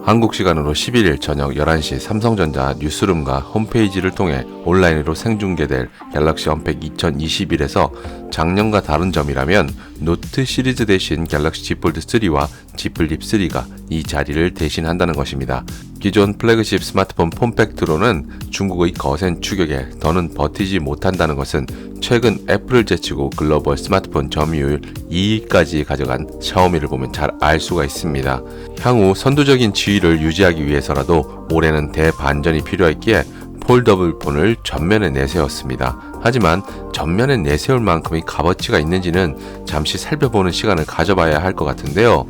한국 시간으로 11일 저녁 11시 삼성전자 뉴스룸과 홈페이지를 통해 온라인으로 생중계될 갤럭시 언팩 2021에서 작년과 다른 점이라면 노트 시리즈 대신 갤럭시 Z 폴드 3와 Z 플립 3가 이 자리를 대신한다는 것입니다. 기존 플래그십 스마트폰 폼팩트로는 중국의 거센 추격에 더는 버티지 못한다는 것은 최근 애플을 제치고 글로벌 스마트폰 점유율 2위까지 가져간 샤오미를 보면 잘 알 수가 있습니다. 향후 선두적인 지위를 유지하기 위해서라도 올해는 대반전이 필요했기에 폴더블 폰을 전면에 내세웠습니다. 하지만 전면에 내세울 만큼의 값어치가 있는지는 잠시 살펴보는 시간을 가져봐야 할 것 같은데요.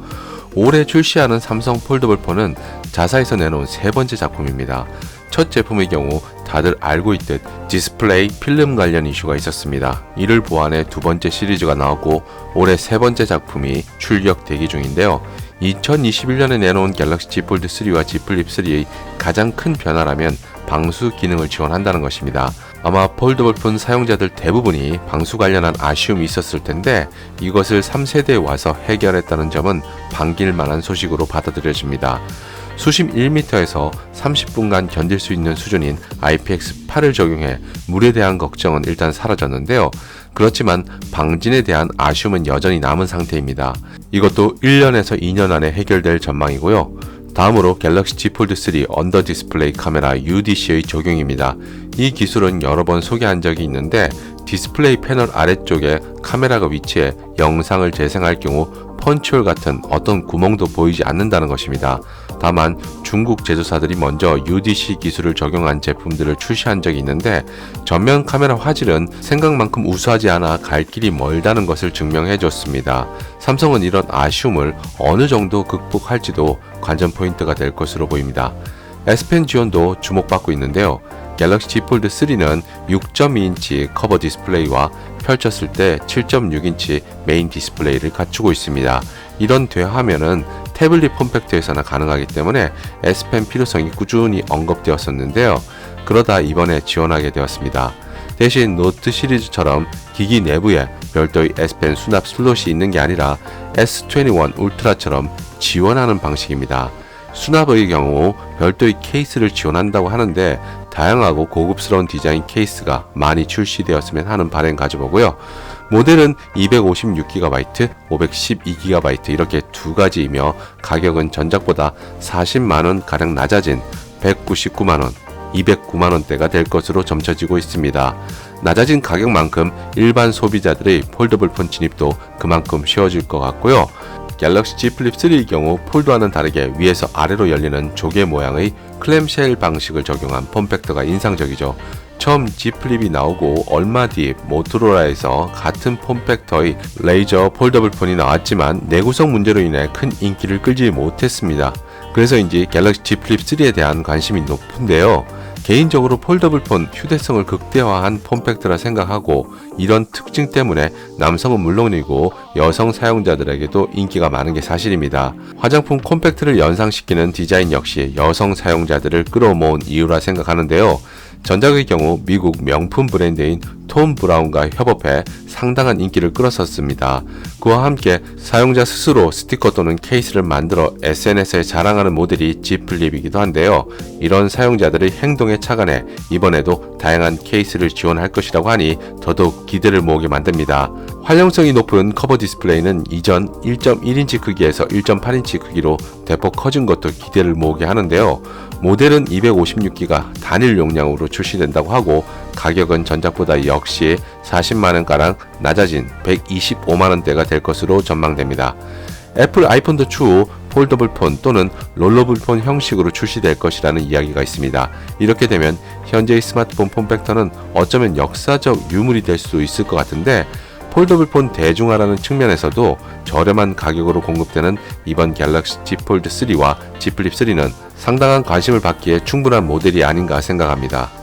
올해 출시하는 삼성 폴더블 폰은 자사에서 내놓은 세 번째 작품입니다. 첫 제품의 경우 다들 알고 있듯 디스플레이 필름 관련 이슈가 있었습니다. 이를 보완해 두 번째 시리즈가 나왔고 올해 세 번째 작품이 출격 대기 중인데요. 2021년에 내놓은 갤럭시 Z 폴드 3와 Z 플립 3의 가장 큰 변화라면 방수 기능을 지원한다는 것입니다. 아마 폴더블 폰 사용자들 대부분이 방수 관련한 아쉬움이 있었을 텐데 이것을 3세대에 와서 해결했다는 점은 반길 만한 소식으로 받아들여집니다. 수심 1m에서 30분간 견딜 수 있는 수준인 IPX8을 적용해 물에 대한 걱정은 일단 사라졌는데요. 그렇지만 방진에 대한 아쉬움은 여전히 남은 상태입니다. 이것도 1년에서 2년 안에 해결될 전망이고요. 다음으로 갤럭시 Z 폴드 3 언더 디스플레이 카메라 UDC의 적용입니다. 이 기술은 여러 번 소개한 적이 있는데 디스플레이 패널 아래쪽에 카메라가 위치해 영상을 재생할 경우 펀치홀 같은 어떤 구멍도 보이지 않는다는 것입니다. 다만 중국 제조사들이 먼저 UDC 기술을 적용한 제품들을 출시한 적이 있는데 전면 카메라 화질은 생각만큼 우수하지 않아 갈 길이 멀다는 것을 증명해 줬습니다. 삼성은 이런 아쉬움을 어느 정도 극복할지도 관전 포인트가 될 것으로 보입니다. S펜 지원도 주목받고 있는데요. 갤럭시 Z 폴드 3는 6.2인치 커버 디스플레이와 펼쳤을 때 7.6인치 메인 디스플레이를 갖추고 있습니다. 이런 대화면은 태블릿 폼팩트에서나 가능하기 때문에 S펜 필요성이 꾸준히 언급되었었는데요. 그러다 이번에 지원하게 되었습니다. 대신 노트 시리즈처럼 기기 내부에 별도의 S펜 수납 슬롯이 있는 게 아니라 S21 울트라처럼 지원하는 방식입니다. 수납의 경우 별도의 케이스를 지원한다고 하는데 다양하고 고급스러운 디자인 케이스가 많이 출시되었으면 하는 바람 가져보고요. 모델은 256GB, 512GB 이렇게 두 가지이며 가격은 전작보다 40만원 가량 낮아진 199만원, 209만원대가 될 것으로 점쳐지고 있습니다. 낮아진 가격만큼 일반 소비자들의 폴더블 폰 진입도 그만큼 쉬워질 것 같고요. 갤럭시 Z 플립 3의 경우 폴드와는 다르게 위에서 아래로 열리는 조개 모양의 클램쉘 방식을 적용한 폼팩터가 인상적이죠. 처음 Z 플립이 나오고 얼마 뒤 모토로라에서 같은 폼팩터의 레이저 폴더블 폰이 나왔지만 내구성 문제로 인해 큰 인기를 끌지 못했습니다. 그래서인지 갤럭시 Z 플립 3에 대한 관심이 높은데요. 개인적으로 폴더블 폰 휴대성을 극대화한 폼팩트라 생각하고 이런 특징 때문에 남성은 물론이고 여성 사용자들에게도 인기가 많은 게 사실입니다. 화장품 콤팩트를 연상시키는 디자인 역시 여성 사용자들을 끌어모은 이유라 생각하는데요. 전작의 경우 미국 명품 브랜드인 톰 브라운과 협업해 상당한 인기를 끌었었습니다. 그와 함께 사용자 스스로 스티커 또는 케이스를 만들어 SNS에 자랑하는 모델이 Z 플립이기도 한데요. 이런 사용자들의 행동에 착안해 이번에도 다양한 케이스를 지원할 것이라고 하니 더더욱 기대를 모으게 만듭니다. 활용성이 높은 커버 디스플레이는 이전 1.1인치 크기에서 1.8인치 크기로 대폭 커진 것도 기대를 모으게 하는데요. 모델은 256기가 단일 용량으로 출시된다고 하고 가격은 전작보다 역시 40만원가량 낮아진 125만원대가 될 것으로 전망됩니다. 애플 아이폰도 추후 폴더블 폰 또는 롤러블 폰 형식으로 출시될 것이라는 이야기가 있습니다. 이렇게 되면 현재의 스마트폰 폼팩터는 어쩌면 역사적 유물이 될 수도 있을 것 같은데 폴더블 폰 대중화라는 측면에서도 저렴한 가격으로 공급되는 이번 갤럭시 Z 폴드 3와 Z 플립 3는 상당한 관심을 받기에 충분한 모델이 아닌가 생각합니다.